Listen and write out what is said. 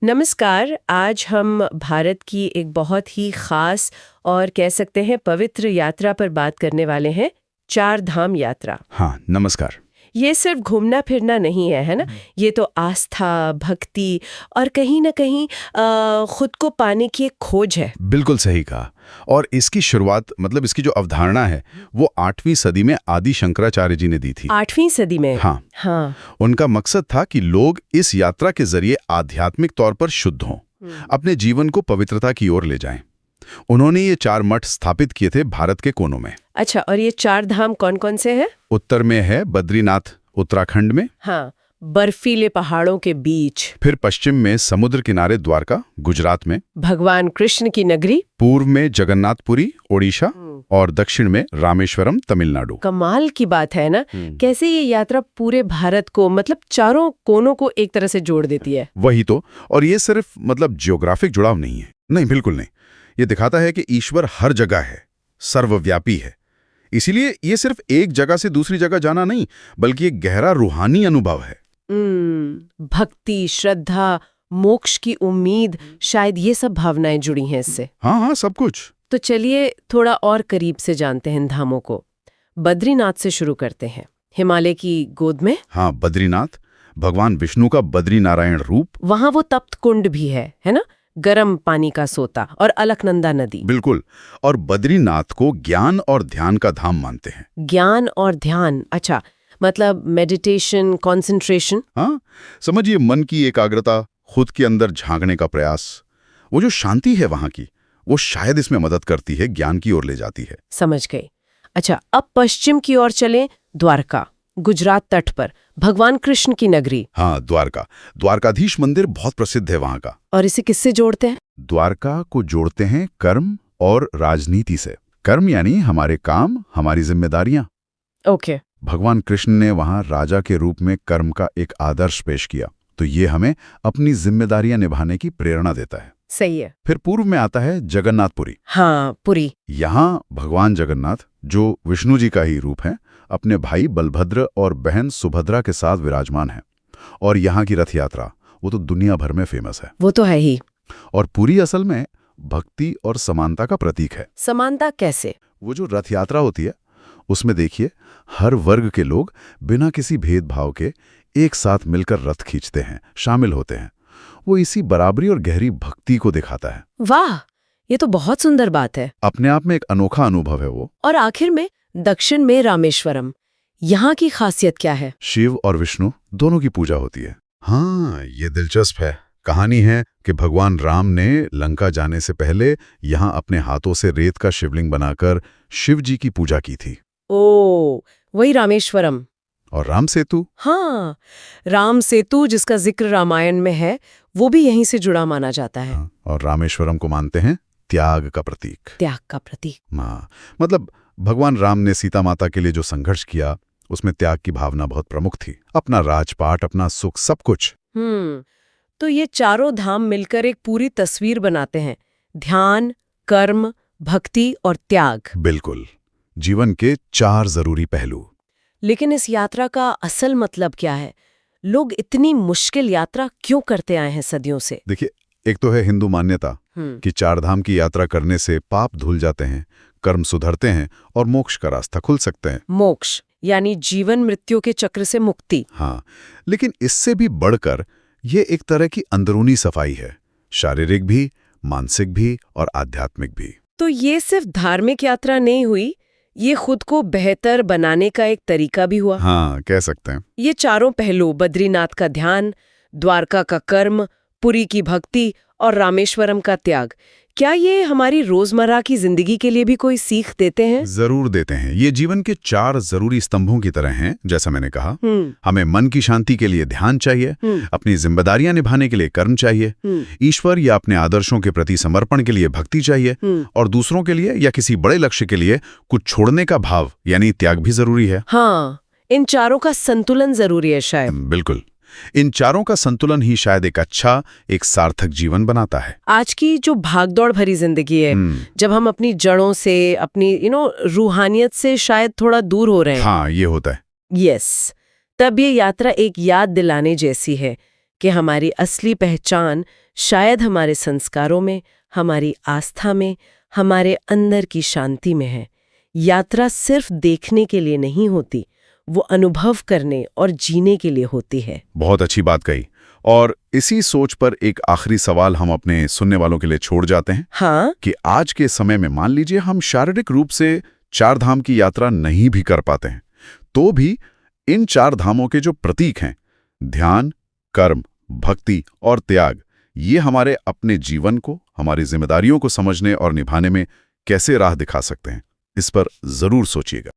नमस्कार। आज हम भारत की एक बहुत ही खास और कह सकते हैं पवित्र यात्रा पर बात करने वाले हैं, चार धाम यात्रा। हाँ, नमस्कार। ये सिर्फ घूमना फिरना नहीं है ना? ये तो आस्था, भक्ति और कहीं ना कहीं खुद को पाने की एक खोज है। बिल्कुल सही कहा। और इसकी शुरुआत मतलब इसकी जो अवधारणा है वो 8वीं सदी में आदि शंकराचार्य जी ने दी थी। 8वीं सदी में? हाँ। हाँ। उनका मकसद था कि लोग इस यात्रा के जरिए आध्यात्मिक तौर पर शुद्ध हों, अपने जीवन को पवित्रता की ओर ले जाएं। उन्होंने ये 4 मठ स्थापित किए थे भारत के कोनों में। अच्छा, और ये चार धाम कौन कौन से हैं? उत्तर में है बद्रीनाथ उत्तराखंड में। हाँ, बर्फीले पहाड़ों के बीच। फिर पश्चिम में समुद्र किनारे द्वारका गुजरात में। भगवान कृष्ण की नगरी। पूर्व में जगन्नाथपुरी ओडिशा और दक्षिण में रामेश्वरम तमिलनाडु। कमाल की बात है ना, कैसे ये यात्रा पूरे भारत को मतलब चारों कोनों को एक तरह से जोड़ देती है। वही तो। और ये सिर्फ मतलब जियोग्राफिक जुड़ाव नहीं है, नहीं, बिल्कुल नहीं। ये दिखाता है कि ईश्वर हर जगह है, सर्वव्यापी है। इसीलिए ये सिर्फ एक जगह से दूसरी जगह जाना नहीं, बल्कि एक गहरा रूहानी अनुभव है। भक्ति, श्रद्धा, मोक्ष की उम्मीद, शायद ये सब भावनाएं जुड़ी हैं इससे। हाँ, सब कुछ। तो चलिए थोड़ा और करीब से जानते हैं इन धामों को। बद्रीनाथ से शुरू करते हैं, हिमालय की गोद में। हाँ, बद्रीनाथ भगवान विष्णु का बद्री नारायण रूप। वहां वो तप्त कुंड भी है ना? गर्म पानी का सोता और अलकनंदा नदी। बिल्कुल। और बद्रीनाथ को ज्ञान और ध्यान का धाम मानते हैं। ज्ञान और ध्यान, अच्छा, मतलब मेडिटेशन, कंसंट्रेशन। हाँ, समझिए मन की एकाग्रता, खुद के अंदर झांकने का प्रयास। वो जो शांति है वहां की, वो शायद इसमें मदद करती है, ज्ञान की ओर ले जाती है। समझ गई। अच्छा, अब पश्चिम की ओर चलें, द्वारका, गुजरात तट पर भगवान कृष्ण की नगरी। हाँ, द्वारकाधीश मंदिर बहुत प्रसिद्ध है वहां का। और इसे किससे जोड़ते हैं? द्वारका को जोड़ते हैं कर्म और राजनीति से। कर्म यानी हमारे काम, हमारी जिम्मेदारियां। ओके। भगवान कृष्ण ने वहां राजा के रूप में कर्म का एक आदर्श पेश किया, तो ये हमें अपनी जिम्मेदारियां निभाने की प्रेरणा देता है। सही है। फिर पूर्व में आता है जगन्नाथपुरी। हाँ, पुरी। यहाँ भगवान जगन्नाथ, जो विष्णु जी का ही रूप है, अपने भाई बलभद्र और बहन सुभद्रा के साथ विराजमान है। और यहाँ की रथ यात्रा वो तो दुनिया भर में फेमस है। वो तो है ही। और पुरी असल में भक्ति और समानता का प्रतीक है। समानता कैसे? वो जो रथ यात्रा होती है उसमें देखिए, हर वर्ग के लोग बिना किसी भेदभाव के एक साथ मिलकर रथ खींचते हैं, शामिल होते हैं। वो इसी बराबरी और गहरी भक्ति को दिखाता है। वाह, ये तो बहुत सुंदर बात है। अपने आप में एक अनोखा अनुभव है वो। और आखिर में दक्षिण में रामेश्वरम, यहाँ की खासियत क्या है? शिव और विष्णु दोनों की पूजा होती है। हाँ, ये दिलचस्प है। कहानी है कि भगवान राम ने लंका जाने से पहले यहाँ अपने हाथों से रेत का शिवलिंग बनाकर शिव जी की पूजा की थी। ओ, वही रामेश्वरम। और राम सेतु? हाँ, राम सेतु जिसका जिक्र रामायण में है, वो भी यहीं से जुड़ा माना जाता है। हाँ, और रामेश्वरम को मानते हैं त्याग का प्रतीक। त्याग का प्रतीक। हाँ, मतलब भगवान राम ने सीता माता के लिए जो संघर्ष किया, उसमें त्याग की भावना बहुत प्रमुख थी। अपना राजपाट, अपना सुख, सब कुछ। तो ये चारों धाम मिलकर एक पूरी तस्वीर बनाते हैं, ध्यान, कर्म, भक्ति और त्याग। बिल्कुल, जीवन के 4 जरूरी पहलू। लेकिन इस यात्रा का असल मतलब क्या है? लोग इतनी मुश्किल यात्रा क्यों करते आए हैं सदियों से? देखिए, एक तो है हिंदू मान्यता कि 4 धाम की यात्रा करने से पाप धुल जाते हैं, कर्म सुधरते हैं और मोक्ष का रास्ता खुल सकते हैं। मोक्ष यानी जीवन मृत्यु के चक्र से मुक्ति। हाँ, लेकिन इससे भी बढ़कर ये एक तरह की अंदरूनी सफाई है, शारीरिक भी, मानसिक भी और आध्यात्मिक भी। तो ये सिर्फ धार्मिक यात्रा नहीं हुई, ये खुद को बेहतर बनाने का एक तरीका भी हुआ। हाँ, कह सकते हैं। ये चारों पहलू, बद्रीनाथ का ध्यान, द्वारका का कर्म, पुरी की भक्ति और रामेश्वरम का त्याग, क्या ये हमारी रोजमर्रा की जिंदगी के लिए भी कोई सीख देते हैं? जरूर देते हैं। ये जीवन के 4 जरूरी स्तंभों की तरह हैं। जैसा मैंने कहा, हमें मन की शांति के लिए ध्यान चाहिए, अपनी जिम्मेदारियां निभाने के लिए कर्म चाहिए, ईश्वर या अपने आदर्शों के प्रति समर्पण के लिए भक्ति चाहिए, और दूसरों के लिए या किसी बड़े लक्ष्य के लिए कुछ छोड़ने का भाव यानी त्याग भी जरूरी है। हाँ, इन चारों का संतुलन जरूरी है शायद। बिल्कुल, इन चारों का संतुलन ही शायद एक अच्छा, एक सार्थक जीवन बनाता है। आज की जो भागदौड़ भरी जिंदगी है, जब हम अपनी जड़ों से, अपनी रूहानियत से शायद थोड़ा दूर हो रहे हैं। हाँ, ये होता है। यस, तब ये यात्रा एक याद दिलाने जैसी है कि हमारी असली पहचान शायद हमारे संस्कारों में, हमारी आस्था में, हमारे अंदर की शांति में है। यात्रा सिर्फ देखने के लिए नहीं होती, वो अनुभव करने और जीने के लिए होती है। बहुत अच्छी बात कही। और इसी सोच पर एक आखिरी सवाल हम अपने सुनने वालों के लिए छोड़ जाते हैं। हाँ, कि आज के समय में मान लीजिए हम शारीरिक रूप से 4 धाम की यात्रा नहीं भी कर पाते हैं, तो भी इन 4 धामों के जो प्रतीक हैं, ध्यान, कर्म, भक्ति और त्याग, ये हमारे अपने जीवन को, हमारी जिम्मेदारियों को समझने और निभाने में कैसे राह दिखा सकते हैं, इस पर जरूर सोचिएगा।